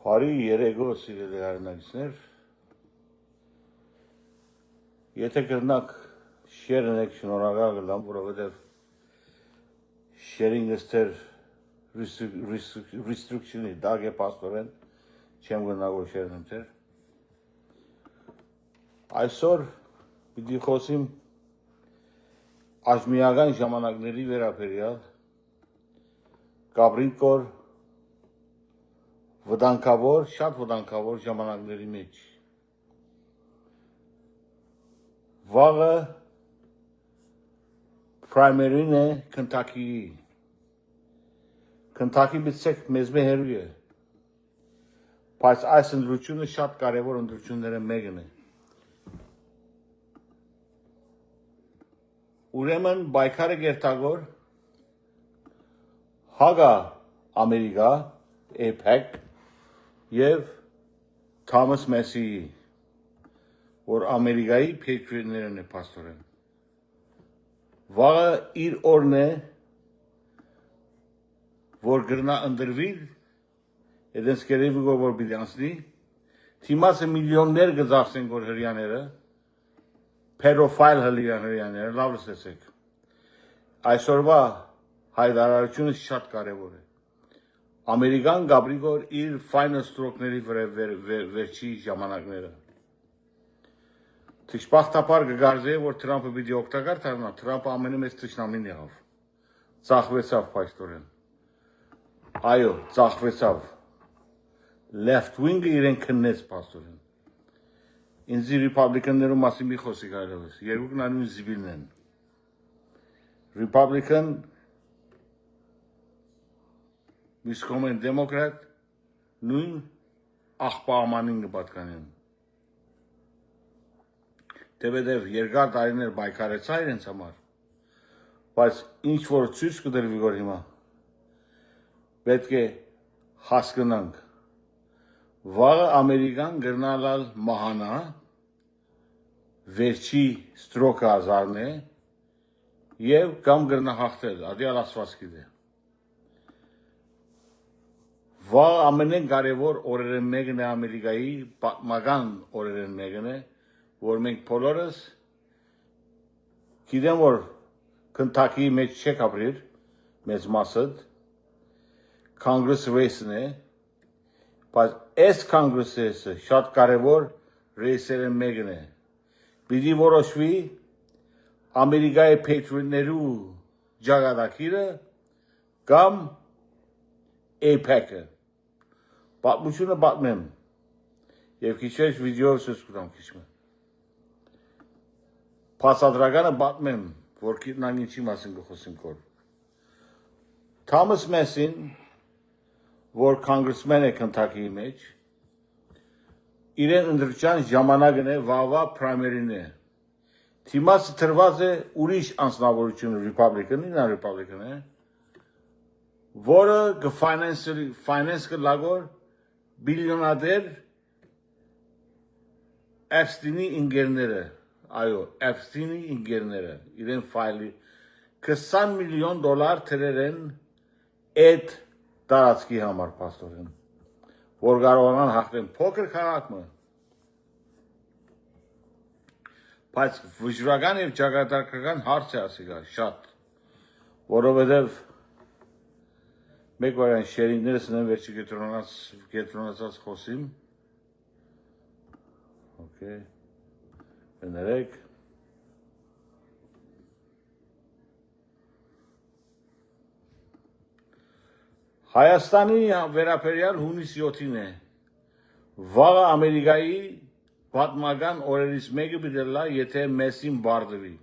Բարի երեկո սիրելի հայրենակիցներ, եթե կրնակ շերն եք շնորհակալ կլամ, որովհետև շերինգը ստեր restriction-ի դակ է պաստորեն, չեմ գնալ որ շերն ընթեր։ Այսօր պիտի խոսիմ աջմիական ժամանակների վերաբերյալ կապրիկոր վտանգավոր, շատ վտանգավոր ժամանակների մեջ։ Վաղը primary-ն է Քենթաքիի։ Քենթաքի բիցեք մեզ հերու է։ Բայց այս ընդրությունը շատ կարևոր ընդրությունները մեկն է։ Ուրեմն բայկարը գերտագոր հագա Ամերիկա, APEC և Թոմաս Մեսիի, որ Ամերիկայի փետրիներն է պաստորեն։ Վաղը իր օրն է, որ գրնա ընդրվիր, եդենց կերևի որ բիդի անցնի, թիմասը միլիոններ գծախսեն որ հրյաները, պերոֆայլ հրյաները, լավ լսեցեք։ Այսօրվա հայտարարությունը շատ կարևոր է։ Ամերիկան գաբրիգոր իր final stroke-ների վերջի ժամանակները։ Թշպախտապար կգարձե, որ Թրամպը պիտի օգտակար դառնա, Թրամպը ամենամեծ թշնամին եղավ։ Ծախվեցավ պաշտորեն։ Այո, ծախվեցավ։ Left wing-ը իրեն քննեց պաստորեն։ Ինձի Republican-ներու մասին մի խոսի կարևս, երկուքն անուն զիբիլն են։ Republican Միսկոմ են դեմոկրատ, նույն աղպաամանին կպատկանեն։ Տեվեդև երկար տարիներ բայկարեցա իրենց համար, բայց ինչ որ ցույց կդրվի որ հիմա, պետք է հասկնանք, վաղը Ամերիկան գրնալալ մահանա, վերջի ստրոկը ազարն է, և կամ գրնա հաղթել, ադյալ ասված գիտե։ Վաղ ամենեն կարևոր օրերեն մեկն է Ամերիկայի պատմական օրերեն մեկն է, որ մենք բոլորս գիտեմ որ Քենթաքիի մեջ չեք ապրիր, մեծ մասըդ, Congress race-ն է, բայց այս Congress race-ը շատ կարևոր race-երեն մեկն է, պիտի որոշվի Ամերիկայի փետրիներու ջագադակիրը կամ APEC-ը, պատմությունը պատմեմ, և քիչեջ վիդեով սուս կտամ քիչմը, պասադրականը պատմեմ, որ կիտնան ինչի մասին կխոսին կոր։ Թոմաս Մեսին, որ կոնգրեսմեն է Քենթաքիի մեջ, իրեն ընդրճան ժամանակն է վաղվա primary-ն է, թիմասը թրված է ուրիշ անձնավորություն Republican-ին, նա Republican է, որը finance կլագոր բիլիոնադեր Էփստինի ինգերները, այո, Էփստինի ինգերները, իրեն ֆայլի 20 միլիոն դոլար թրեր են այդ տարածքի համար պաստորեն, որ կարողանան հաղթեն փոքր քաղաքը, բայց վճռական և ճակատագրական հարց է ասիկա, շատ, որովհետև մեկ վարյան շերիններս նեմ վերջի կետրոնացած խոսիմ, ներեք, Հայաստանի վերապերյալ հունիս 7-ին է, վաղը Ամերիկայի պատմական օրերից մեկը պիտելա, եթե Մեսին բարդվի,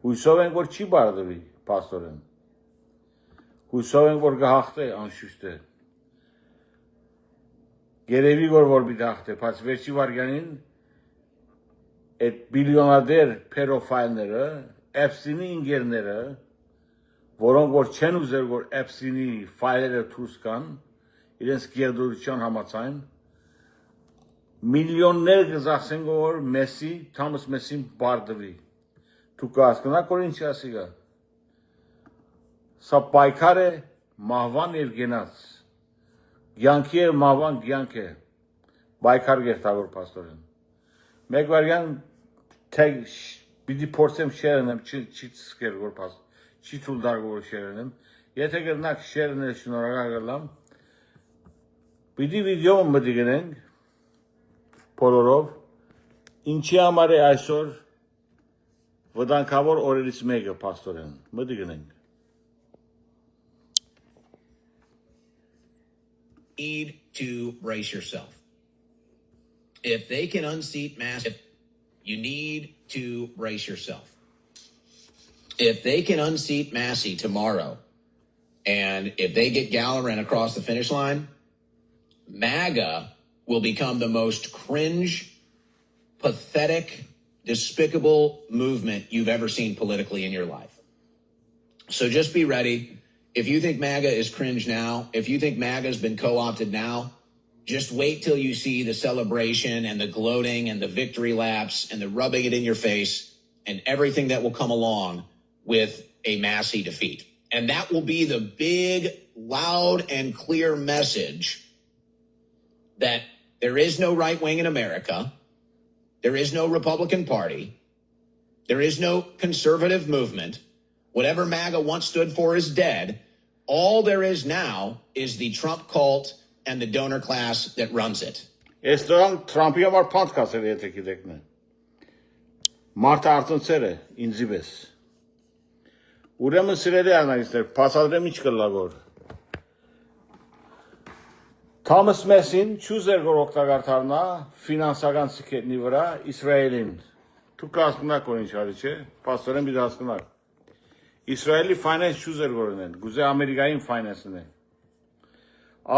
հույսով ենք, որ չի բարդվի, պաստորեն, հույսով ենք, որ կհաղթե, անշուշտ է, գերևի որ պիտի հաղթե, բայց վերջի վարգյանին այդ բիլիոնադեր պերոֆայլները, Էփստինի ինգերները, որոնք որ չեն ուզեր, որ Էփստինի ֆայլերը թուրս կան, իրենց գերդորության համացայն, միլիոններ կզախսեն որ Մեսի, Թոմաս Մեսին բարդվի, դուք կհասկնաք որ ինչի ասիկա, սա պայքար է մահվան և գենաց, Գյանքի է մավան գյանք է բայկար գերտավոր պաստորեն մեկ վարյան թեգ պիտի փորձեմ շերնեմ չի սկեր որ պաս չի թույլ դար որ շերնեմ եթե գրնակ շերնել շնորհակալ գլամ պիտի վիդեո մտի գնենք բոլորով ինչի համար է այսօր վտանգավոր օրերից մեկը պաստորեն մտի գնենք Need to brace yourself. If they can unseat Massey, you need to brace yourself. If they can unseat Massey tomorrow, and if they get Gallerin across the finish line, MAGA will become the most cringe, pathetic, despicable movement you've ever seen politically in your life. So just be ready. If you think MAGA is cringe now, if you think MAGA has been co-opted now, just wait till you see the celebration and the gloating and the victory laps and the rubbing it in your face and everything that will come along with a Massey defeat. And that will be the big, loud, and clear message that there is no right wing in America. There is no Republican Party. There is no conservative movement. Whatever MAGA once stood for is dead. All there is now is the Trump cult and the donor class that runs it. Էստորան Թրամփի համար փանդ կասել եթե գիտեք նե։ Մարտը արտնցեր է ինձի պես։ Ուրեմն սիրելի անալիստներ, բացատրեմ ինչ կլավոր։ Թամաս Մեսին չուզեր որ օգտակար դառնա ֆինանսական սիքետնի վրա Իսրայելին։ Դուք հասկանաք որ ինչ արի չէ, պաստորեն մի հասկանաք։ Իսրայելի finance չուզեր որ ունեն, գուզե Ամերիկային finance-ն է։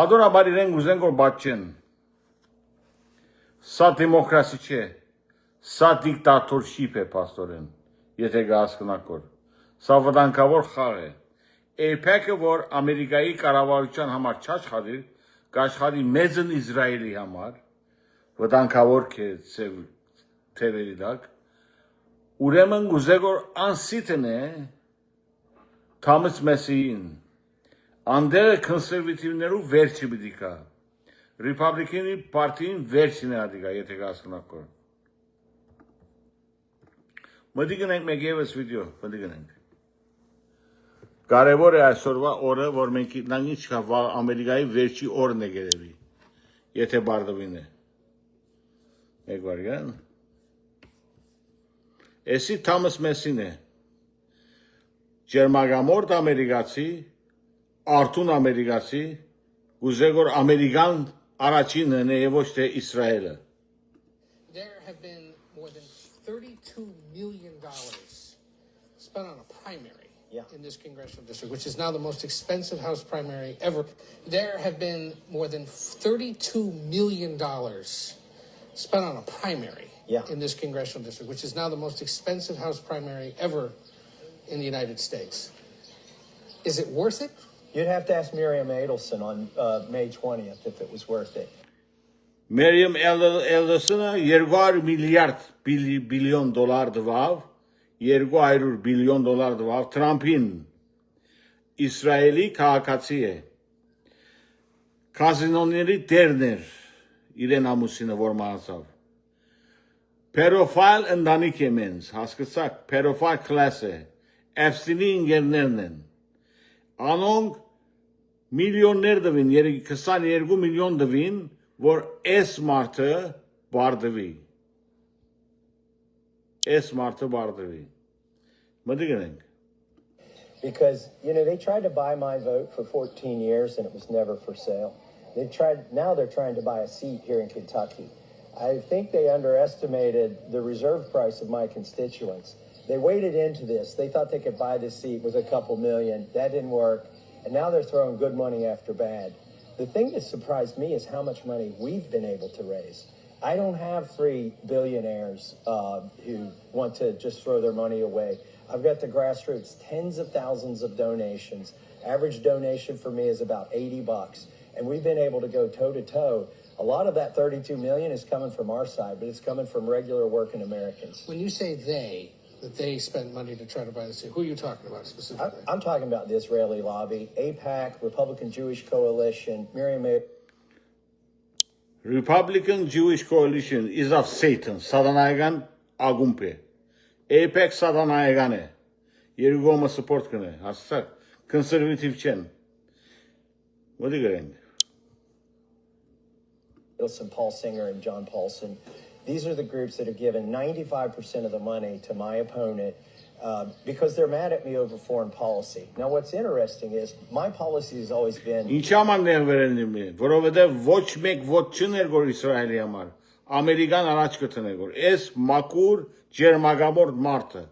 Ադորաբար իրեն գուզեն որ բաճեն։ Սա դեմոկրասի չէ, սա դիկտատորշիպ է պաստորեն, եթե հասկանաք որ։ Սա վտանգավոր խաղ է։ AIPAC-ը որ Ամերիկայի կառավարության համար չաշխատի, կաշխատի մեծն Իսրայելի համար, վտանգավոր թևերի դակ, ուրեմն գուզե որ անսիտն է Թամաս Մեսիին, անդերը կոնսերվատիվներու վերջի պիտի կա, Ռիպաբլիկանի պարտիին վերջին է ադիկա, եթե հասկանաք որ։ Մտի գնենք մեկ ևս վիդեո, մտի գնենք։ Կարևոր է այսօրվա օրը, որ մենք իտնանք ինչ կա Ամերիկայի վերջի օրն է գերևի, եթե բարդվին է։ Մեկ վարգան։ Էսի Թամաս Մեսին է, ջերմագամորդ ամերիկացի, արտուն ամերիկացի, ուզեգոր ամերիկան առաջինն է ոչ թե Իսրայելը։ There have been more than $32 million spent on a primary in this congressional district, which is now the most expensive House primary ever. There have been more than $32 million spent on a primary in this congressional district, which is now the most expensive House primary ever in the United States. Is it worth it? You'd have to ask Miriam Adelson on May 20th if it was worth it. Miriam Adelson-ը 200 միլիարդ բիլիոն դոլար դվավ, 200 բիլիոն դոլար դվավ Թրամփին, Իսրայելի քաղաքացի է, կազինոների տերն էր իրեն ամուսինը որ մահացավ, Pedophile ընտանիք է մենց, հասկացաք, pedophile class է, Epstein-ի ինգերներն են, անոնք միլիոններ դվին, 22 միլիոն դվին, որ այս մարդը բարդվի, մտի գնենք։ Because, they tried to buy my vote for 14 years and it was never for sale. Now they're trying to buy a seat here in Kentucky. I think they underestimated the reserve price of my constituents. They waded into this. They thought they could buy this seat with a couple million. That didn't work. And now they're throwing good money after bad. The thing that surprised me is how much money we've been able to raise. I don't have 3 billionaires who want to just throw their money away. I've got the grassroots, tens of thousands of donations. Average donation for me is about $80. And we've been able to go toe-to-toe. A lot of that 32 million is coming from our side, but it's coming from regular working Americans. When you say that they spent money to try to buy the seat, who are you talking about specifically? I'm talking about the Israeli lobby, AIPAC, Republican Jewish Coalition, Miriam. Republican Jewish Coalition is of Satan. Սատանայական ագումբ է։ AIPAC սատանայական է։ Երկու կողմը support կնե, հասցակ, conservative չեն։ What are you getting? Wilson, Paul Singer, and John Paulson. These are the groups that have given 95% of the money to my opponent because they're mad at me over foreign policy. Now, what's interesting is my policy has always been... Ինչ աման են վերելնում է, որովհետև ոչ մեկ ոչ չներ գոր Իսրայելի համար, Ամերիկան առաջ կտներ գոր, ես մակուր ջերմագամորդ մարդը։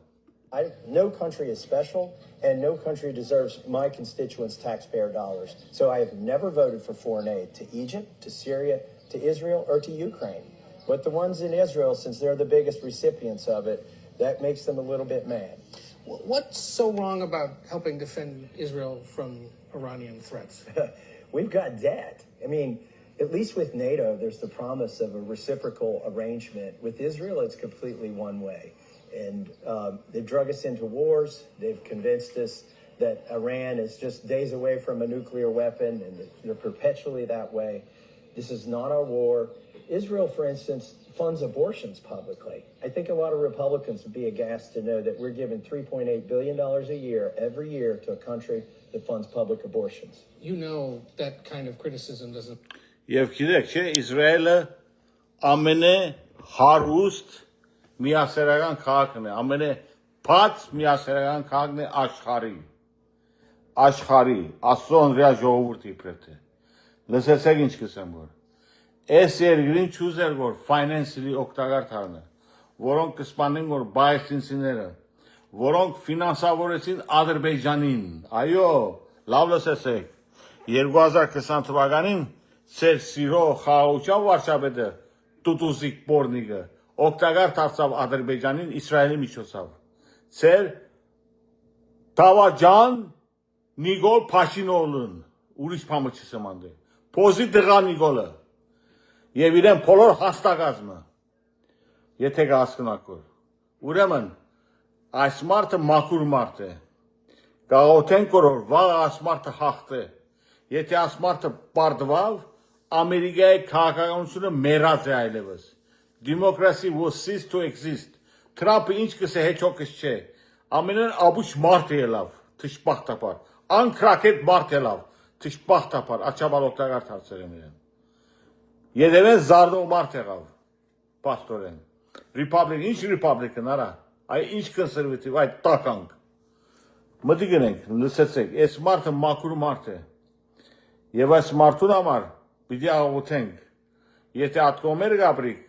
No country is special, and no country deserves my constituents' taxpayer dollars. So I have never voted for foreign aid to Egypt, to Syria, to Israel, or to Ukraine. But the ones in Israel, since they're the biggest recipients of it, that makes them a little bit mad. What's so wrong about helping defend Israel from Iranian threats? We've got debt. I mean, at least with NATO, there's the promise of a reciprocal arrangement. With Israel, it's completely one way. And they've drug us into wars. They've convinced us that Iran is just days away from a nuclear weapon, and they're perpetually that way. This is not our war. Israel, for instance, funds abortions publicly. I think a lot of Republicans would be aghast to know that we're giving $3.8 billion a year, every year, to a country that funds public abortions. You know that kind of criticism doesn't... Եվ գիտեք, չէ, Իսրայելը ամենե հարուստ միասերական քաղաքն է, ամենե բաց միասերական քաղաքն է աշխարհի, Աստծո ընտրյալ ժողովուրդի իբրև։ Լսեցեք ինչ կսեմ որ։ Այս երկրին չուզեր որ ֆինանսելի օգտակար դառնա, որոնք կսպանեն որ բայստինցիները, որոնք ֆինանսավորեցին Ադրբեջանին։ Այո, լավ լսեցեք։ 2020 թվականին ծեր սիրո խաղաղության վարչապետը Տուտուզիկ Պորնիկը օգտակար դարձավ Ադրբեջանին Իսրայելի միջոցով։ Ծեր Տավաջան Նիկոլ Փաշինյանը ուրիշ բանը չսեմ անդե։ Փոզի դղա Նիկոլը եւ իրեն բոլոր հաստակազմը։ Եթե հասկանաք որ ուրեմն այս մարդը մաքուր մարդ է։ Գաղութենք որ վաղ այս մարդը հաղթե։ Եթե այս մարդը պարտվավ Ամերիկայի քաղաքականությունը մեռած է այլևս։ Democracy will cease to exist. Թրամփը ինչ կսե հեչոքս չէ։ Ամենն աբուշ մարդ է ելավ, թշպախտապար։ Անկրակետ մարդ ելավ, թշպախտապար, աչաբալ օգտակար դարձել են իրեն։ Եդևեն զարդող մարդ եղավ, պաստորեն։ Republican, ինչ Republican, արա, այ ինչ conservative, այ տականք։ Մտի գնենք, լսեցեք, այս մարդը մաքուր մարդ է։ Եվ այս մարդուն համար պիտի աղոթենք, եթե ատկոմեր գաբրիկ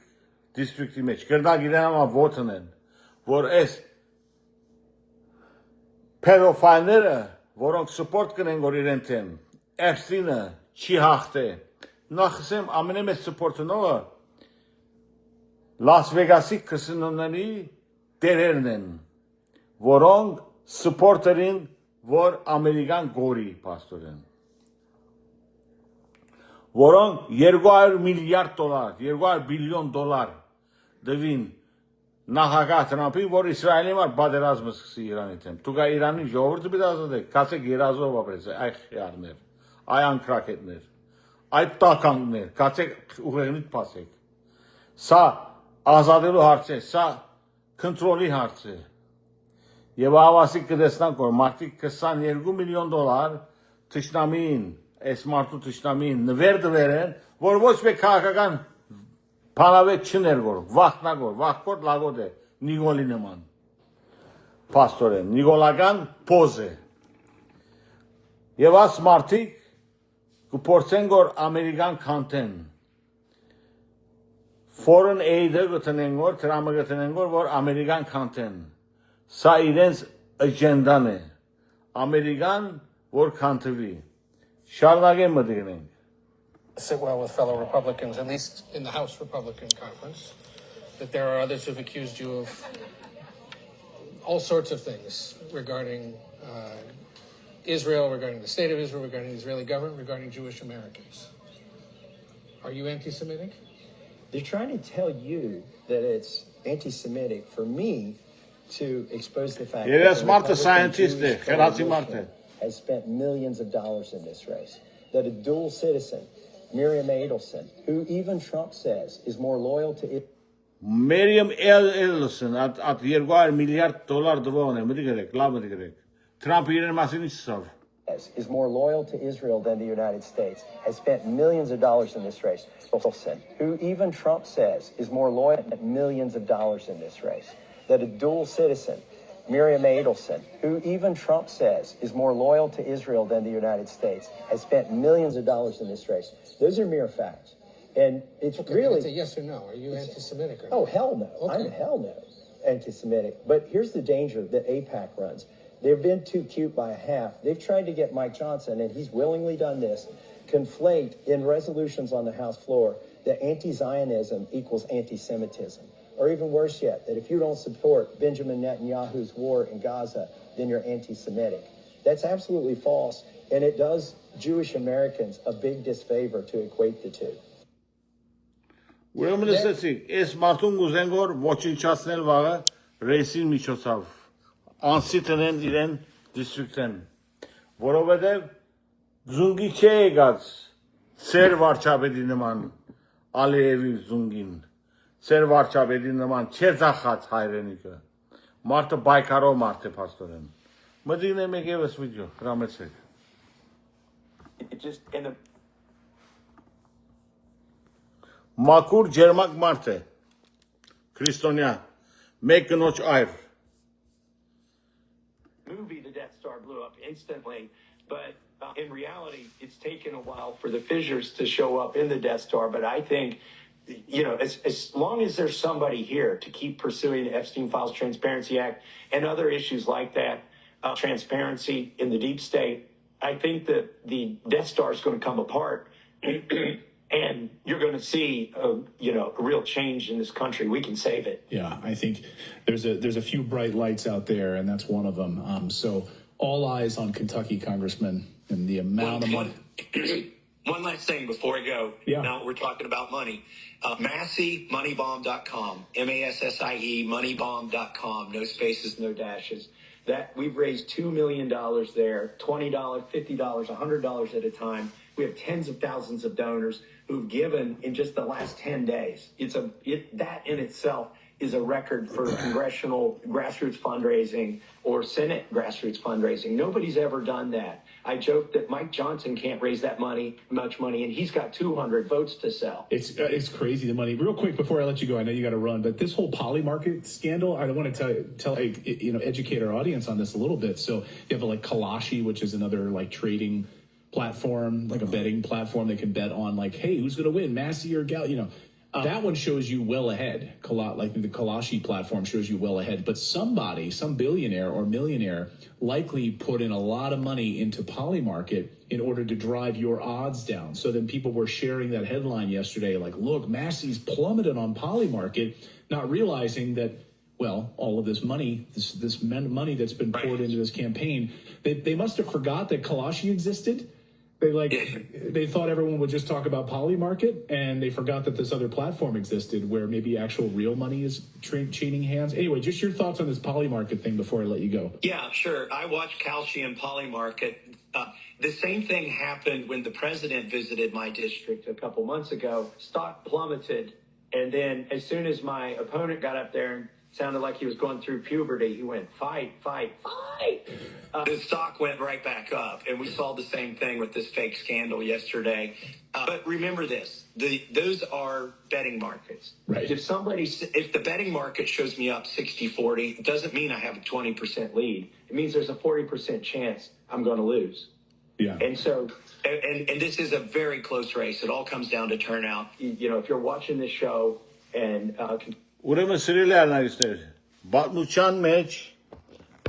դիստրիկտի մեջ, կրնակ իրեն համար ոթն են, որ այս pedofilները, որոնք support կնեն, որ իրեն թեն, Epstein-ը չի հաղթե, նախսեմ ամենեմեծ support-նողը Las Vegas-ի կսինոների դերերն են, որոնք support-երին, որ Ամերիկան գորի պաստորեն, որոնք $200 միլիարդ, $200 բիլիոն դվին նախագահ Թրամփին, որ Իսրայելի համար բادرազմը սկսի Իրանի դեմ։ Դուք Իրանի ժողովուրդը պիտի ասեք, կացեք երազով ապրես, այ խիարներ, այ անկրակետներ, այ տականներ, կացեք ուղեղնիդ փասեք։ Սա ազատելու հարց է, սա կոնտրոլի հարց է։ Եվ ավասիկ կտեսնանք, որ մարդիկ $22 միլիոն թշնամին, այս մարդու թշնամին նվեր դվերեն, որ ոչ մեկ քաղաքական Փանավետ չներ որ, վախնագոր, վախկոտ լագոտ է, Նիկոլի նման, պաստորեն, Նիկոլական պոզ է։ Եվ աս մարդիկ կպորցեն որ Ամերիկան կանտեն, foreign aid-ը գտնեն որ, Թրամը գտնեն որ Ամերիկան կանտեն, սա իրենց աջենդան է, Ամերիկան որ կանտվի, շարնագեն մտգնենք։ Sit well with fellow Republicans, at least in the House Republican Conference, that there are others who've accused you of all sorts of things regarding Israel, regarding the state of Israel, regarding the Israeli government, regarding Jewish Americans. Are you anti-Semitic? They're trying to tell you that it's anti-Semitic for me to expose the fact that the Republican Jewish coalition has spent millions of dollars in this race, that a dual citizen Miriam Adelson, who even Trump says is more loyal to Israel Miriam Ellison at $2 միլիարդ դվոն է, մտի գրեք, լավ մտի գրեք։ Թրամփը իրեն մասին ինչ ասավ։ is more loyal to Israel than the United States, has spent millions of dollars in this race. Adelson, who even Trump says is more loyal, millions of dollars in this race. That a dual citizen, Miriam Adelson, who even Trump says is more loyal to Israel than the United States, has spent millions of dollars in this race. Those are mere facts. And it's really... It's a yes or no. Are you anti-Semitic or not? Oh, hell no. Okay. I'm hell no anti-Semitic. But here's the danger that AIPAC runs. They've been too cute by a half. They've tried to get Mike Johnson, and he's willingly done this, conflate in resolutions on the House floor that anti-Zionism equals anti-Semitism. Or even worse yet, that if you don't support Benjamin Netanyahu's war in Gaza, then you're anti-Semitic. That's absolutely false, and it does Jewish Americans a big disfavor to equate the two. Ուրեմն լսեցիք, այս մարդուն գուզեն որ ոչնչացնել վաղը ռեյսին միջոցով անսիտնեն իրեն դիստրիկտեն, որովհետև զունգի չէ եկած ծեր վարչապետի նման Ալիևի զունգին, ծեր վարչապետի նման չէ ծախած հայրենիքը, մարդը բայկարով մարդ է պաստորեն, մտին է մեկ եվս վիդյո, հրամեցեք։ Մակուր ջերմակ մարդ է, քրիստոնյա, մեկ կնոջ այր։ Movie, the Death Star blew up instantly, but in reality, it's taken a while for the fissures to show up in the Death Star. But I think, you know, as long as there's somebody here to keep pursuing the Epstein Files Transparency Act and other issues like that, transparency in the deep state, I think that the Death Star is going to come apart. And you're going to see, you know, a real change in this country. We can save it. Yeah, I think there's a few bright lights out there, and that's one of them. So all eyes on Kentucky, Congressman, and the amount of money. One last thing before I go. Yeah. Now we're talking about money. Massey, moneybomb.com, MASSIE, moneybomb.com, no spaces, no dashes. That we've raised $2 million there, $20, $50, $100 at a time. We have tens of thousands of donors who've given in just the last 10 days. That in itself is a record for congressional grassroots fundraising or Senate grassroots fundraising. Nobody's ever done that. I joke that Mike Johnson can't raise that much money, and he's got 200 votes to sell. It's crazy, the money. Real quick before I let you go, I know you got to run, but this whole Polymarket scandal, I want to educate our audience on this a little bit. So you have like Kalashi, which is another like trading platform, like a betting platform. They can bet on like, hey, who's going to win, Massey or Gal? You know, that one shows you well ahead. Like the Kalashi platform shows you well ahead. But somebody, some billionaire or millionaire, likely put in a lot of money into Polymarket in order to drive your odds down. So then people were sharing that headline yesterday, like, look, Massey's plummeted on Polymarket, not realizing that, well, all of this money, this money that's been poured into this campaign, they must have forgot that Kalashi existed. They thought everyone would just talk about Polymarket, and they forgot that this other platform existed where maybe actual real money is chaining hands. Anyway, just your thoughts on this Polymarket thing before I let you go. Yeah, sure. I watched Kalshi and Polymarket. The same thing happened when the president visited my district a couple months ago. Stock plummeted, and then as soon as my opponent got up there and sounded like he was going through puberty, he went, fight, fight, fight. The stock went right back up, and we saw the same thing with this fake scandal yesterday. But remember this, those are betting markets. Right. If the betting market shows me up 60-40, it doesn't mean I have a 20% lead. It means there's a 40% chance I'm going to lose. Yeah. And so, and this is a very close race. It all comes down to turnout. You know, if you're watching this show and Ուրեմն սիրելի անալիստներ, բացության մեջ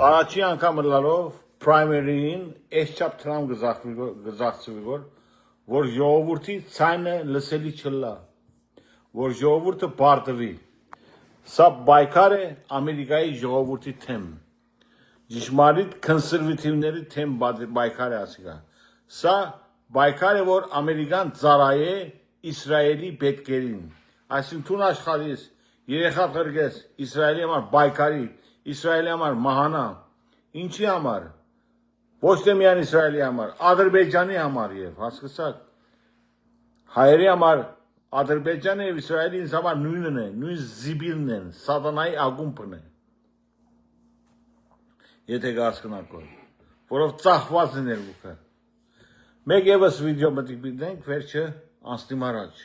առաջի անգամ լալով primary-ին այսչափ Թրամփ գզախցվի որ ժողովրդի ցայնը լսելի չլա, որ ժողովուրդը բարտվի։ Սա բայկար է Ամերիկայի ժողովրդի թեմ։ Ճշմարիտ կոնսերվատիվների թեմ բայկար է ասիկա։ Սա բայկար է որ Ամերիկան ծառայե Իսրայելի պետքերին։ Այսինքն աշխարհից Երեխա խրգես Իսրայելի համար բայկարի, Իսրայելի համար մահանա, ինչի համար, ոչ թե միայն Իսրայելի համար, Ադրբեջանի համար եւ հասկացաք, հայերի համար Ադրբեջանը եւ Իսրայելը ինձ համար նույնն է, նույն զիբիլն են, սատանայի ագումբն է։ Եթե հասկանաք, որով ծախված են երկուքը։ Մեկ եւս վիդեո մտիկ դենք վերջը անցնիմ առաջ,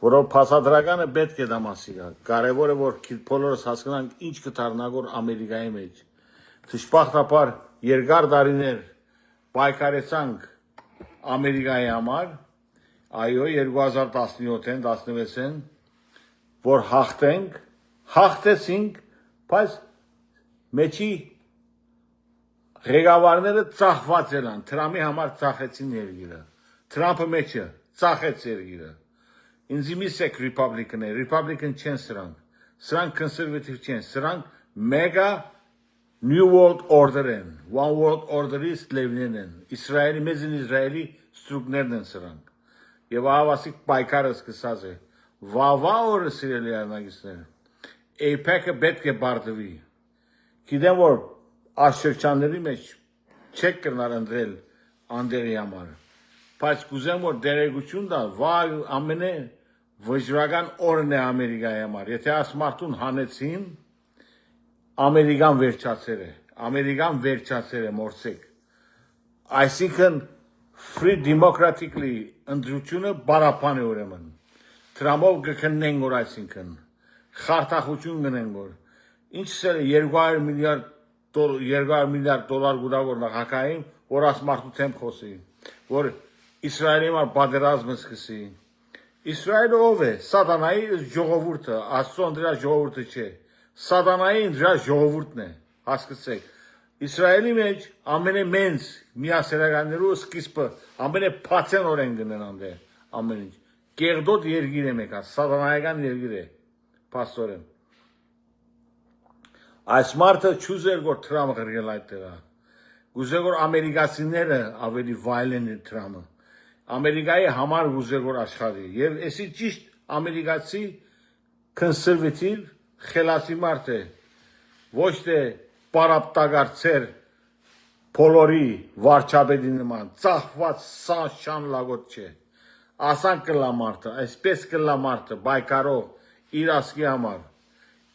որով փաստադրականը պետք է դա մասի գա։ Կարևորը որ բոլորս հասկանանք ինչ կդառնա Ամերիկայի մեջ։ Դժբախտաբար երկար տարիներ պայքարեցանք Ամերիկայի համար, այո 2017-ին, 16-ին, որ հաղթեցինք, բայց մեջի ղեկավարները ծախված են, Թրամփի համար ծախեցին երկիրը, Թրամփը մեջը ծախեց երկիրը, ինձ իմիսեք Republican չեն սրանք conservative չեն, սրանք մեգա New World Order են, One World Order-ի սլևներն են, Իսրայելի, մեզին Իսրայելի ստրուկներն են սրանք, և ահավասիկ պայքարը սկսած է, վավա օրը սիրելի արնագիցներ, AIPAC-ը պետք է բարդվի, գիտեմ որ աշխրջանների մեջ չեք կրնար ընդրել անդերի համար, բայց կուզեմ որ դերեգություն դա, վայ ամենե վճռական օրն է Ամերիկայի համար, եթե ասմարտուն հանեցին, Ամերիկան վերջացեր է մորցեք, այսինքն free democratically ընդրությունը բարապան է ուրեմն, Թրամփով կքննենք որ այսինքն, խարտախություն գնենք որ, ինչս է 200 միլիարդ դոլար գուդավոր նախակային, որ ասմարտու թեմ խոսի, որ Իսրայելի համար պատերազմը սկսի, Իսրայելը ով է, սատանայի ժողովուրդը, Աստծո դրա ժողովուրդը չէ, Սատանայի դրա ժողովուրդն է, հասկացեք, Իսրայելի մեջ ամենամեծ միասերականներու սկիզբը, ամենափացեն օրեն գնեն անդե, ամեն ինչ, կեղդոտ երկիր է մեկա, սատանայական երկիր է, պաստորեն, այս մարդը չուզեր որ Թրամփը գրել այդ տեղը, ուզեր որ ամերիկացիները ավելի վայել են Թրամփը, Ամերիկայի համար ուզեր որ աշխատի, և էսի ճիշտ ամերիկացի conservative խելացի մարդ է, ոչ թե պարապտագարցեր բոլորի վարչապետի նման, ծախված շան լագոտ չէ, ասան կլա մարդը, այսպես կլա մարդը, բայկարով, իր ասկի համար,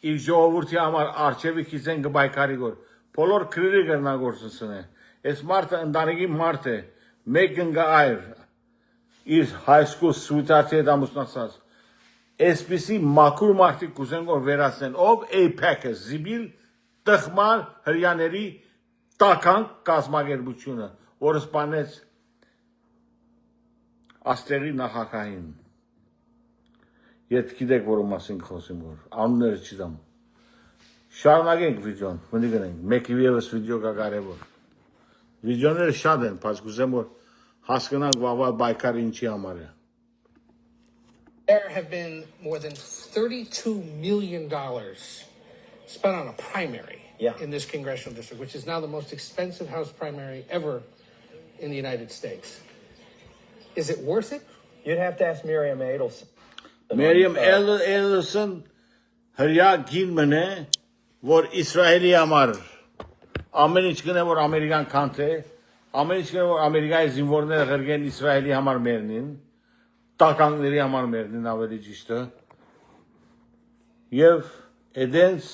իր ժողովուրդի համար արջևի քիզեն կբայկարի գոր, բոլոր քրիրի գրնագործնսն է, այս մարդը ընդանիքի մարդ է, մեկ գնգա այր, իր հայսկու սուտացի հետ ամուսնացած, Այսպիսի մաքուր մարդիկ կուզեն որ վերացնեն, ով AIPAC-ը, զիբիլ տխմար հրյաների տականք կազմակերպությունը, որը սպանեց աստեղի նախագահին։ Ետ գիտեք որում մասին խոսում որ, անունները չդամ։ Շարունակենք վիդեոն, մնի գնենք, մեկի ևս վիդեո կա կարևոր։ Վիդեոները շատ են, բայց կուզեմ որ հասկանանք վավա բայկարը ինչի համար է։ There have been more than $32 million spent on a primary in this congressional district, which is now the most expensive House primary ever in the United States. Is it worth it? You'd have to ask Miriam Adelson. Miriam Adelson հրյա գին մնե, որ Իսրայելի համար ամեն ինչ գնե որ ամերիկան կանթե, ամեն ինչ գնե որ ամերիկայի զինվորները ղրգեն Իսրայելի համար մերնին, տականների համար մերնին ավելի ճիշտը, և էդենց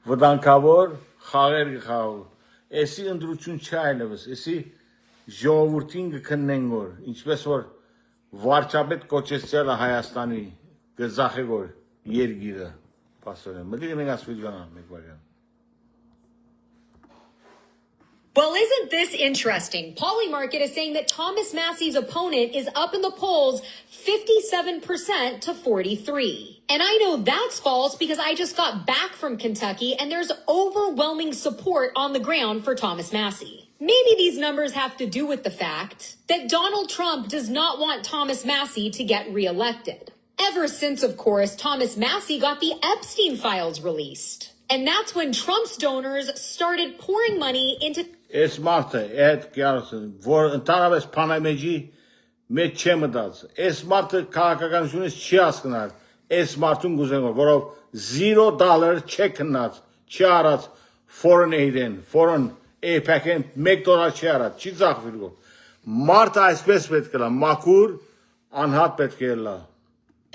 վտանգավոր խաղեր կխաղու, էսի ընդրություն չի այլևս, էսի ժողովուրդին կքննեն որ, ինչպես որ վարչապետ կոչեցյալը Հայաստանի գզախե որ երգիրը, պասորեն, մտի գնենք աս վիդեոն մեկ վարյան։ Well, isn't this interesting? Polymarket is saying that Thomas Massey's opponent is up in the polls 57% to 43%. And I know that's false because I just got back from Kentucky and there's overwhelming support on the ground for Thomas Massey. Maybe these numbers have to do with the fact that Donald Trump does not want Thomas Massey to get reelected. Ever since, of course, Thomas Massey got the Epstein files released. And that's when Trump's donors started pouring money into... Այս մարդը, այդ կյարսն, որ ընդանավես պանամեջի մեջ չեմ դած, այս մարդը քաղաքականությունից չի ասկնար, այս մարդուն գուզեն որով $0 չեք հնած, չի արած foreign aid-են, foreign AIPAC-են, $1 չի արած, չի ծախվիր գոր, մարդը այսպես պետք կլա, մաքուր, Անհատ պետք է լա։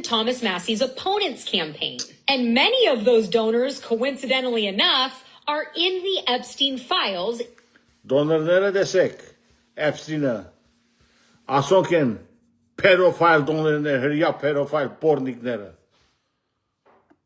Thomas Massey's opponent's campaign. And many of those donors, coincidentally enough, are in the Epstein files. Դոներները տեսեք, Epstein-ը, ասոնք են pedophile դոներներ, հրյա pedophile pornikները։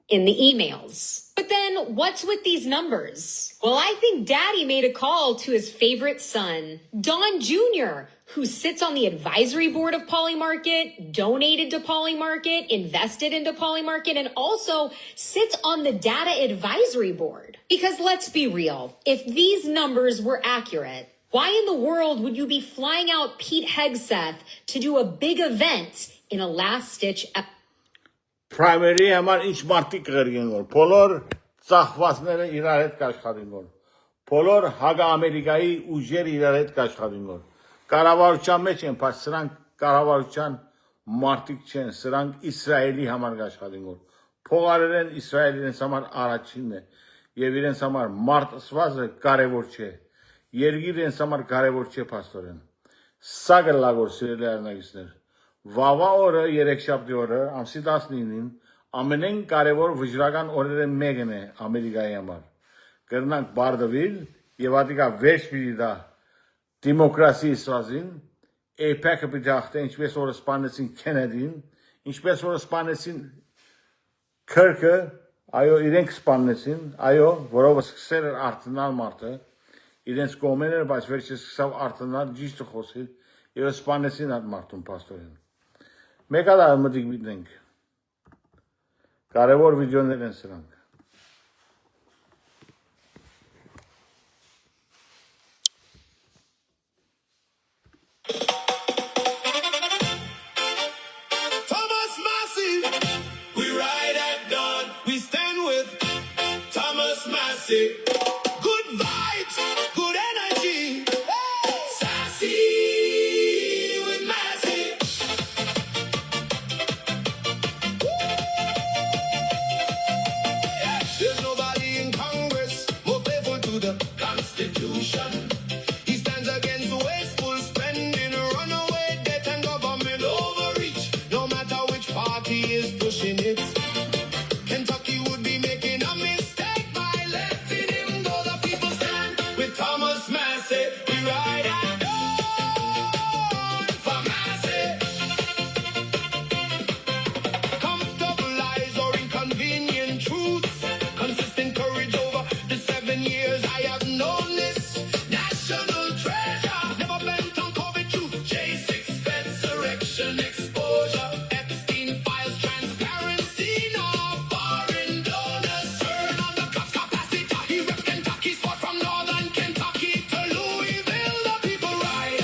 In the emails. But then what's with these numbers? Well, I think Daddy made a call to his favorite son, Don Jr., who sits on the advisory board of Polymarket, donated to Polymarket, invested into Polymarket, and also sits on the data advisory board. Because let's be real, if these numbers were accurate, why in the world would you be flying out Pete Hegseth to do a big event in a last-ditch effort? Primary համար ինչ մարդիկ կգրգեն որ բոլոր ծախվածները իրար հետ կաշխատին որ բոլոր հագա-ամերիկայի ուժերը իրար հետ կաշխատին որ կառավարության մեջ են, բայց սրանք կառավարության մարդիկ չեն, սրանք Իսրայելի համար կաշխատին որ փողարել են Իսրայելը իրենց համար առաջինն է եւ իրենց համար մարտսվածը կարեւոր չէ երկիրը իրենց համար կարեւոր չէ փաստորեն սա գլագոր սիրելի արնագիստներ Վավա օրը, երեքշաբթի օրը, ամսի 19-ին, ամենեն կարևոր վճռական օրերը մեկն է Ամերիկայի համար։ Կրնանք բարդվել եւ ադիկա վերջ պիտի դա դեմոկրասիի սազին, AIPAC-ը պիտի ախտե, ինչպես որ սպանեցին Քենեդին, ինչպես որ սպանեցին Քըրկը, այո, իրենք սպանեցին, այո, որով սկսել էր արտնալ մարդը, իրենց կողմեն էր, բայց վերջը սկսավ արտնալ ճիշտը խոսել եւ սպանեցին այդ մարդուն փաստորեն։ Մեկ այլ մտիկ մտնենք։ Կարևոր վիդեոներ են սրանք։ Thomas Massey, we ride at dawn. We stand with Thomas Massey. Good vibes, good energy. Sassy with Massey. There's nobody in Congress more faithful to the Constitution. He stands against wasteful spending, runaway debt, and government overreach. No matter which party is pushing it, Kentucky would be making a mistake by letting him go. The people stand with Thomas Massey. We ride at dawn for Massey. Comfortable lies or inconvenient truths. Consistent courage over the 7 years I have known this. National treasure. Never bent on COVID truth. J6 insurrection exposure. Epstein files transparency. No foreign donors. Turn on the cops capacity. He reps Kentucky. Sport from northern Kentucky to Louisville. The people ride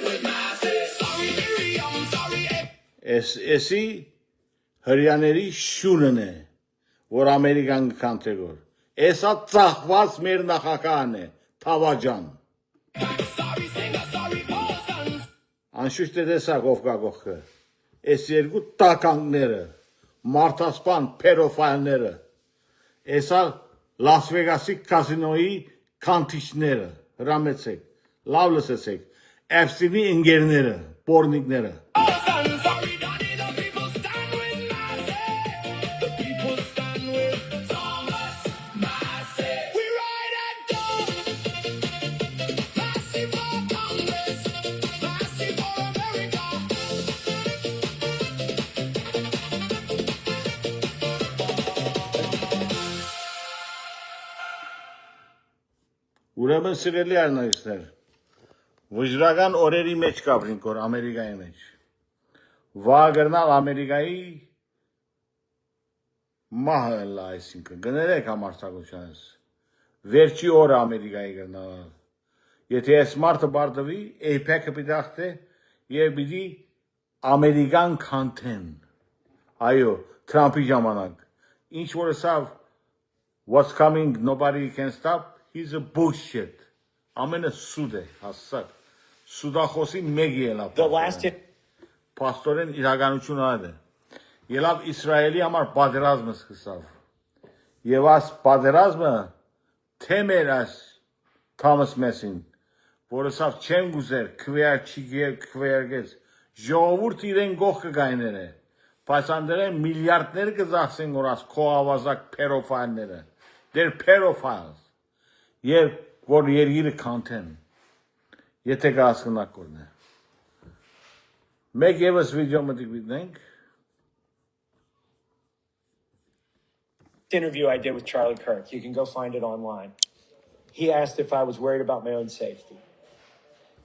with Massey. Sorry Miriam. Sorry Էսի հրյաների շունն է, որ Ամերիկան կանտեգոր։ Էսա ծախված մեր նախագահն է, Թավաջան։ Sorry singer. Sorry persons. Անշուշտ է տեսակ ով կա գողքը։ Էս երկու տականները, մարդասպան pedophile-ները, էսա Լաս Վեգասի կազինոյի կանտիչները, հրամեցեք, լավ լսեցեք, Epstein-ի ընկերները, pornikները։ Sorry, Daddy, the people stand with Massey. The people stand with Thomas Massey. We ride at dawn. Massey for Congress. Massey for America. Ուրեմն սիրելի արնայիստներ, վճռական օրերի մեջ կապրինք որ Ամերիկայի մեջ։ Վագրնալ Ամերիկայի մահը լա, այսինքն գներեք համարտակությանս։ Վերջի օրը Ամերիկայի գրնալ։ Եթե այս մարդը բարդվի, AIPAC-ը պիտի ախտե եւ պիտի Ամերիկան քանթեն։ Այո, Թրամփի ժամանակ։ Ինչ որ սավ what's coming nobody can stop, he's a bullshit. Ամենը սուդ է, հասցակ։ Սուդախոսի մեկ ելավ։ The last Պաստորեն իրականությունը այդ է։ Ելավ Իսրայելի համար պատերազմը սկսավ։ Եվ այս պատերազմը թեմեր այս Thomas Massey-ին, որը սավ չեմ գուզեր, քվեար չի քվեարգեց, ժողովուրդ իրեն գող կգայները, բայց անդրեն միլիարդներ կզախսեն որած քո ավազակ փերոֆայլները, they're pedophiles, եւ որ երգիրը content, եթե կհասկանաք կորն է։ Մեկ եւս վիդեո մտիկ վիդնենք։ Interview I did with Charlie Kirk. You can go find it online. He asked if I was worried about my own safety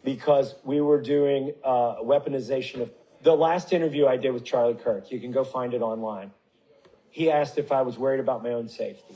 because we were doing weaponization of the last interview I did with Charlie Kirk. You can go find it online. He asked if I was worried about my own safety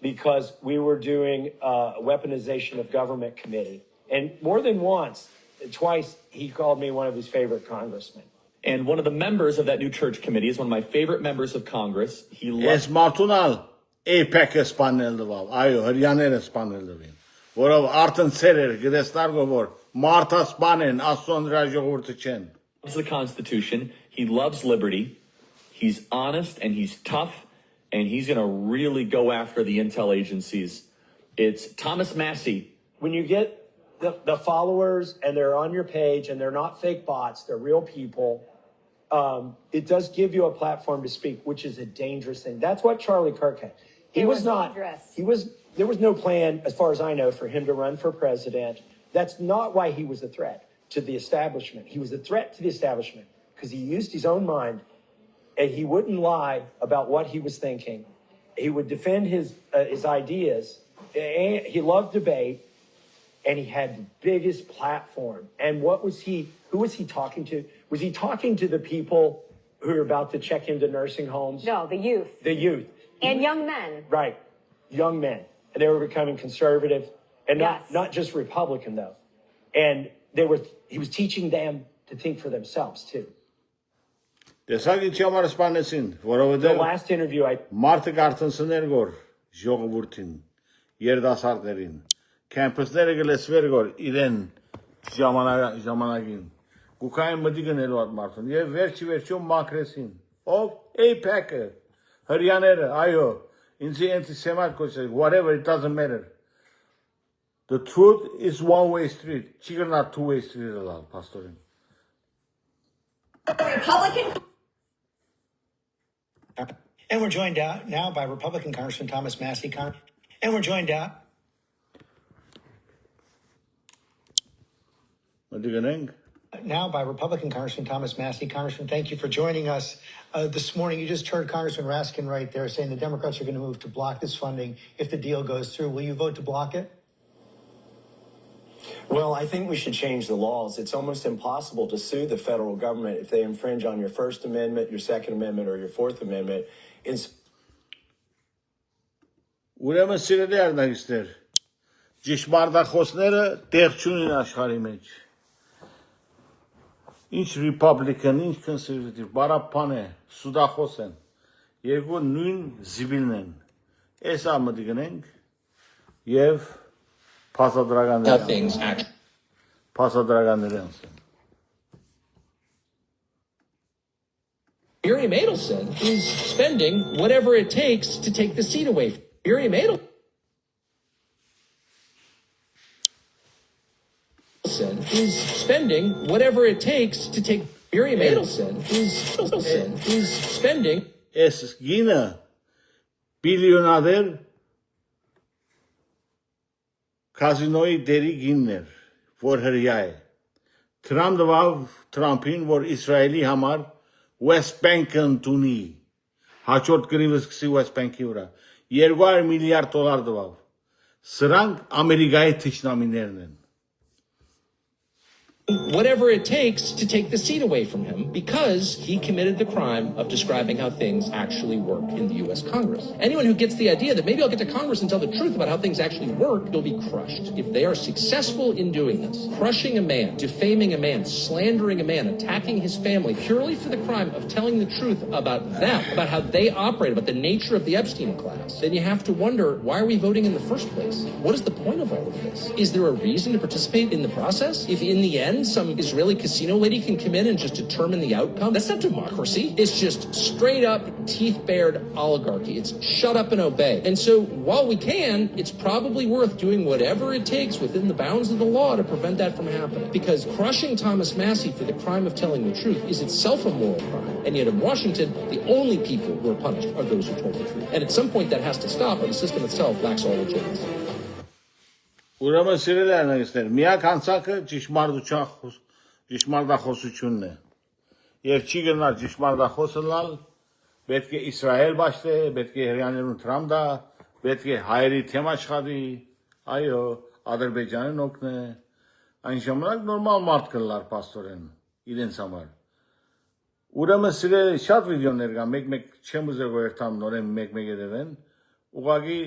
because we were doing weaponization of government committee. And more than once, twice, he called me one of his favorite congressmen. And one of the members of that new church committee is one of my favorite members of Congress. He Ես մարդունալ APEC-ը սպանել դվավ, այո, հրյաները սպանել դվին, որով արդեն ցերեր գտեսնարգո որ մարդա սպանեն, աստծոն դրա ժողովուրդը չեն։ loves the Constitution. He loves liberty. He's honest and he's tough, and he's going to really go after the intel agencies. It's Thomas Massey. When you get the followers and they're on your page and they're not fake bots, they're real people, it does give you a platform to speak, which is a dangerous thing. That's what Charlie Kirk had. There was no plan, as far as I know, for him to run for president. That's not why he was a threat to the establishment. He was a threat to the establishment because he used his own mind and he wouldn't lie about what he was thinking. He would defend his ideas. He loved debate, and he had the biggest platform. And who was he talking to? Was he talking to the people who are about to check into nursing homes? No, the youth. The youth. And young men. Right. Young men. And they were becoming conservative and Yes. not just Republican though. And he was teaching them to think for themselves too. Տեսակ ինչի համար սպանեցին, The որովհետև last interview մարդը կարծնցներ գոր ժողովուրդին, երդասարտներին, կեմպուսները գլեսվեր գոր իրեն ժամանակին, գուկային մդի գնելու այդ մարդուն, և վերջում մակրեսին, ով APEC-ը, հրյաները, այո, ինձի anti-Semite կոչել, whatever, it doesn't matter. The truth is one-way street, չի գնա two-way street ըլալ, պաստորին. Republican. And we're joined now by Republican Congressman Thomas Massey. And we're joined now by Republican Congressman Thomas Massey. Congressman, thank you for joining us this morning. You just heard Congressman Raskin right there saying the Democrats are going to move to block this funding if the deal goes through. Will you vote to block it? Well, I think we should change the laws. It's almost impossible to sue the federal government if they infringe on your First Amendment, your Second Amendment, or your Fourth Amendment. Ուրեմն սիրելի արնագիստներ, ճիշմարտախոսները տեղ չունին աշխարհի մեջ։ Ինչ Republican, ինչ Conservative, բարապան է, սուդախոս են, երկու նույն զիբիլն են։ Այս ամդի գնենք և փասադրականների անցեն։ Miriam Adelson is spending whatever it takes to take the seat away. Miriam Adelson is spending whatever it takes to take. Miriam Adelson is spending. Այս գինը բիլիոնադեր կազինոյի դերի գինն էր, որ հրյա է։ Թրամփ դվավ Թրամփին, որ Իսրայելի համար West Bank-ը ընդունի, հաջորդ գրիվը սկսի West Bank-ի վրա, $200 միլիարդ դվավ, սրանք Ամերիկայի թշնամիներն են։ Whatever it takes to take the seat away from him because he committed the crime of describing how things actually work in the U.S. Congress. Anyone who gets the idea that maybe I'll get to Congress and tell the truth about how things actually work, you'll be crushed. If they are successful in doing this, crushing a man, defaming a man, slandering a man, attacking his family purely for the crime of telling the truth about them, about how they operate, about the nature of the Epstein class, then you have to wonder, why are we voting in the first place? What is the point of all of this? Is there a reason to participate in the process if in the end then some Israeli casino lady can come in and just determine the outcome. That's not democracy. It's just straight up teeth-bared oligarchy. It's shut up and obey. And so while we can, it's probably worth doing whatever it takes within the bounds of the law to prevent that from happening. Because crushing Thomas Massey for the crime of telling the truth is itself a moral crime. And yet in Washington, the only people who are punished are those who told the truth. And at some point that has to stop, or the system itself lacks all legitimacy. Ուրեմն սիրելի անձներ, միակ հանցակը ճշմարտախոսությունն է։ Եվ չի գնալ ճշմարտախոսը լալ, պետք է Իսրայել başlե, պետք է հрьяաներուն Թրամփ դա, պետք է հայերի թեմ աշխատի, այո, Ադրբեջանին օգնե, այն ժամանակ նորմալ մարդ կլար պաստորեն իրենց համար։ Ուրեմն սիրելի շատ վիդեոներ կա, մեկ չեմ ուզել որ երթամ նորեն մեկ երևեն, ուղղակի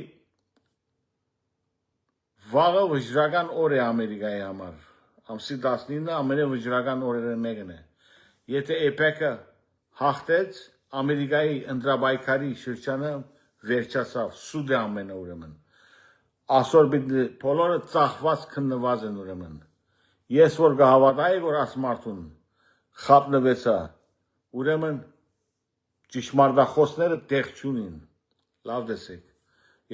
վաղը վճռական օր է Ամերիկայի համար։ Ամսի 19-ը ամենավճռական օրերն մեկն է։ Եթե EPEC-ը հաղթեց, Ամերիկայի ընտրաբայքարի շրջանը վերջացավ, սուտ է ամենը ուրեմն։ Այսօր բոլորը ծախված քննված են ուրեմն։ Ես որ կհավատայի, որ ասմարտուն խապնվեցա, ուրեմն ճշմարտախոսները տեղ չունին։ Լավ տեսեք։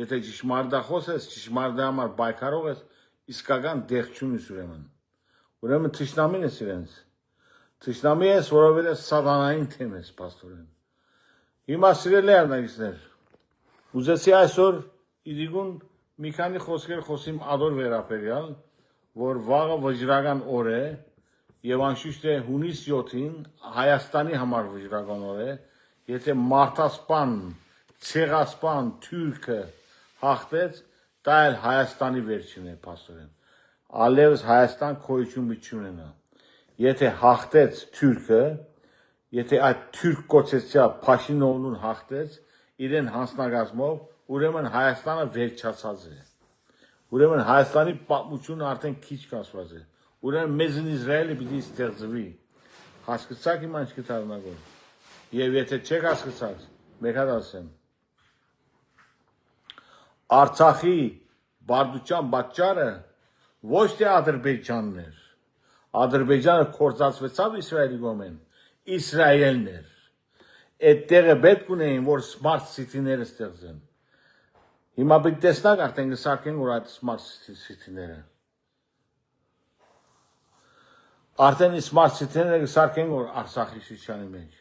Եթե ճշմարտախոս ես, ճշմարտի համար պայքարող ես, իսկական տեղ չունիս ուրեմն։ Ուրեմն թշնամին ես իրենց։ Թշնամի ես, որովհետև սատանային թեմ ես, պաստորեն։ Հիմա սիրելի արտագիցներ, ուզեցի այսօր իրիկուն մի քանի խոսքեր խոսիմ ադոր վերաբերյալ, որ վաղը վճռական օր է, եւ անշուշտ է հունիս 7-ին Հայաստանի համար վճռական օր է, եթե մարդասպան, ցեղասպան թուրքը հաղթեց, դա էլ Հայաստանի վերջին է, պաստորեն։ Ալևս Հայաստան քոյություն չունենա։ Եթե հաղթեց թուրքը, եթե այդ թուրք կոչեցյա Փաշինովն հաղթեց, իրեն հանձնագազմով, ուրեմն Հայաստանը վերջացած է։ Ուրեմն Հայաստանի պատմությունը արդեն քիչ կասված է։ Ուրեմն մեզն Իսրայելը պիտի ստեղծվի։ Հասկացաք իմ ինչ կտարնագոր։ Եվ եթե չեք հասկացած, մեկ հատ ասեմ։ Արցախի բարդության պատճառը ոչ թե Ադրբեջանն էր։ Ադրբեջանը կործածվեցավ Իսրայելի կողմեն, Իսրայելն էր։ Այդ տեղը պետք ունեին, որ smart city-ները ստեղծեն։ Հիմա պետք տեսնակ արդեն կսարքեն, որ այդ smart city-ները։ Արդեն smart city-ները կսարքեն, որ Արցախի շրջանի մեջ։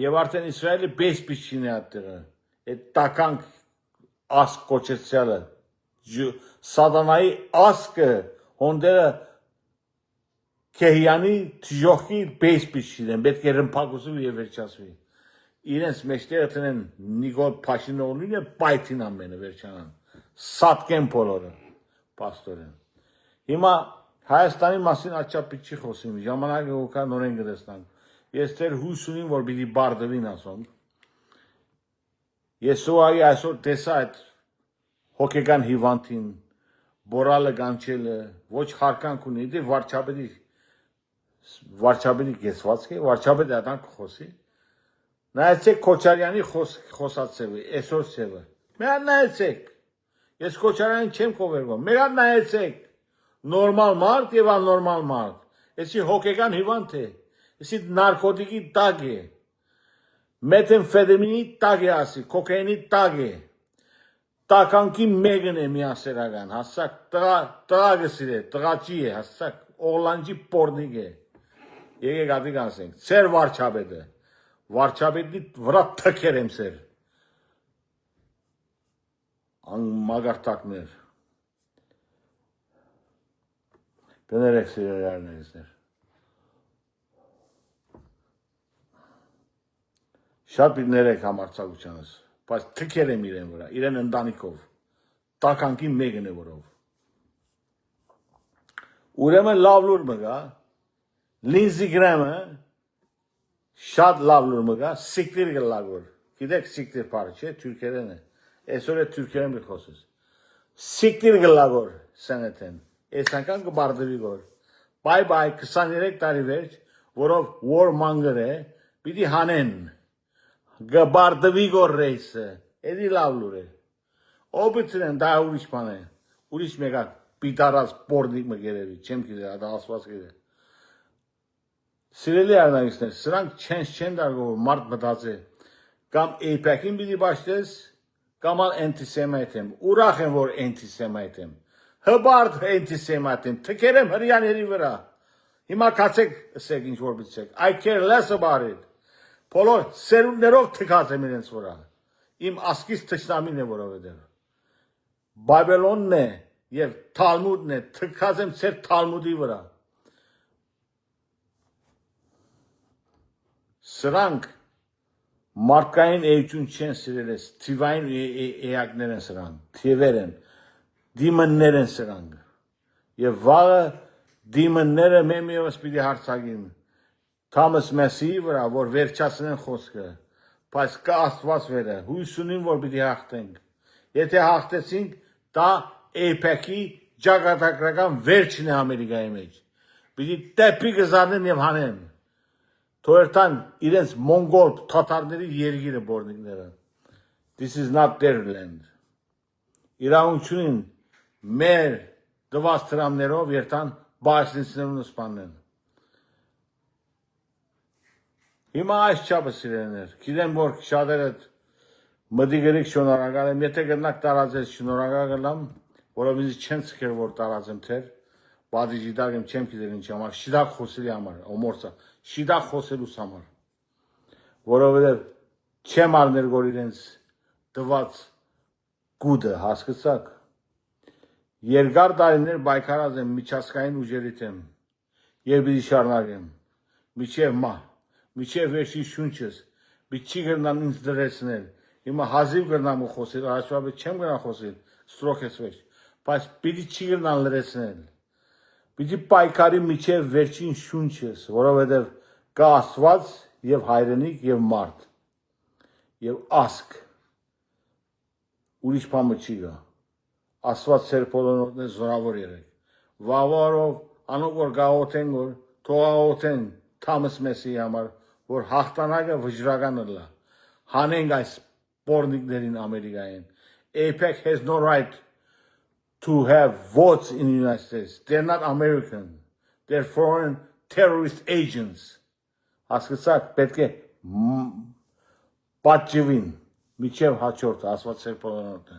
Եվ արդեն Իսրայելը բես պիչին է այդ տեղը։ Այդ տականք ասկ կոչեցյալը, սատանայի ասկը, հոնդերը Քեհյանի թժոխի բես պիչին են, պետք է ռմփակուսու և վերջացվի։ Իրենց մեջտեղը տնեն Նիկոլ Փաշինովին է պայթին ամենը վերջանան, սատկեն բոլորը, պաստորեն։ Հիմա Հայաստանի մասին աչապիտ չի խոսիմ, ժամանակը ուկա նորեն գտեսնանք։ Ես տեր հույս ունիմ, որ պիտի բարդվին ասոն։ Ես ուղղակի այսօր տեսա այդ հոգեկան հիվանդին, բորալը կանչելը, ոչ հարկանք ունի, դե վարչապետի կեսվածք է, վարչապետը ատան կխոսի։ Նայեցեք Քոչարյանի խոսած ծևը, այսօր ծևը։ Մեկ նայեցեք, ես Քոչարյանին չեմ կովերգում, մեկ նայեցեք, նորմալ մարդ և աննորմալ մարդ, եսի հոգեկան հիվանդ է, եսի նարկոտիկի տակ է, մեթամֆետամինի տակ է ասի, կոկայինի տակ է, տականքի մեկն է միասերական, հասցակ տղագը սիր է, տղաճի է, հասցակ օղլանջի պորնիկ է, եկեք ատիկ ասենք, ծեր վարչապետը, վարչապետի վրա թքեր եմ սեր, մագարտակներ, կներեք սիրելի արներիցներ, շատ պիտներեք համարցակությանս, բայց թքեր եմ իրեն վրա, իրեն ընդանիքով, տականքի մեկն է որով, ուրեմն լավ լուր մգա, Լինզի գրեմը, շատ լավ լուր մգա, սիկտիր գլագոր, գիտեք սիկտիր պարը չէ, թուրքերեն է, այսօր է թուրքերեն մի խոսես, սիկտիր գլագոր սենետեն, այս անգամ կբարդվի գոր, բայ, 23 տարի վերջ, որով warmonger է, պիտի հանեն, գբարդվի գոր ռեյսը, էդի լավ լուր է, օբիցրեն, դա ուրիշ պան է, ուրիշ մեկակ պիտարած պորնիկ մգերևի, չեմ գիտե, ադա ասված գիտե, Սիրելի արնայիստներ, սրանք չեն դարգով մարդ մտածի կամ AIPAC-ին պիտի բաշտես կամ ալ anti-semite եմ, ուրախ եմ, որ anti-semite եմ, հբարդ anti-semite եմ, թքեր եմ հրյաների վրա, հիմա կացեք ասեք ինչ որ բիցեք, I care less about it, բոլոր սերունդներով թքած եմ իրենց վրա, իմ ասկից թշնամին է որովհետև, Բայբելոնն է և Թալմուդն է, թքած եմ ծեր Թալմուդի վրա, սրանք մարդկային էություն չեն սիրելես, թիվային էակներ են սրանք, թիվեր են, դիմններ են սրանք, և վաղը դիմնները մեմիովս պիտի հարցագին, Թամաս Մեսիի վրա, որ վերջացնեն խոսքը, բայց կա աստված վերը, հույս ունին, որ պիտի հաղթենք, եթե հաղթեցինք, դա AIPAC-ի ճակատագրական վերջն է Ամերիկայի մեջ, պիտի տեպի գզարնեն և հանեն, Թոերտան իրենց մոնգոլ թաթարների երգիրը բորնիկները, this is not their land, իրավունքությունին մեր դված տրամներով երթան բաշնիցներուն սպանեն, հիմա այս չապը սիրեներ, գիտեմ, որ շատերդ մդի գրիք շնորագալ եմ, եթե գտնակ տարածես շնորագալ գլամ, որով ինձ չեն ծքեր, որ տարածեմ թեր, բադի ժիդակ եմ չեմ գիտեր ինչ համար, շիդակ խոսելի համար, օմորցա, շիդակ խոսելուս համար, որովհետև չեմ արներ, որ իրենց դված գուդը, հասկացակ, երկար տարիներ բայկարած եմ, միջազգային ուժերիդ եմ, և պիտի շարունակեմ, միջև մահ, միջև վերջի շունչս, պիտի չի գրնամ ինձ դրեցնել, հիմա հազիվ գրնամ ու խոսել, առաջվա չեմ գրնամ խոսել, ստրոք ես վերջ, բայց պիտի չի գրնամ լրեցնել, պիտի պայքարի միջև վերջին շունչս, որովհետև կա աստված և հայրենիք և մարդ, և ասկ, ուրիշ պամը չի գա, աստված ծեր պոլոնոտն է զորավոր երեք, վավարով անոք որ գաղոթեն, որ թողաղոթեն Թամաս Մեսիի համար, որ հաղթանակը վժրական ըլլա, հանենք այս պորնիկներին Ամերիկային, AIPAC has no right to have votes in the United States. They're not American. They're foreign terrorist agents. Հասկացաք, պետք է պատժվին, միջև հաջորդ, ասված ծեր պոլոնոտը։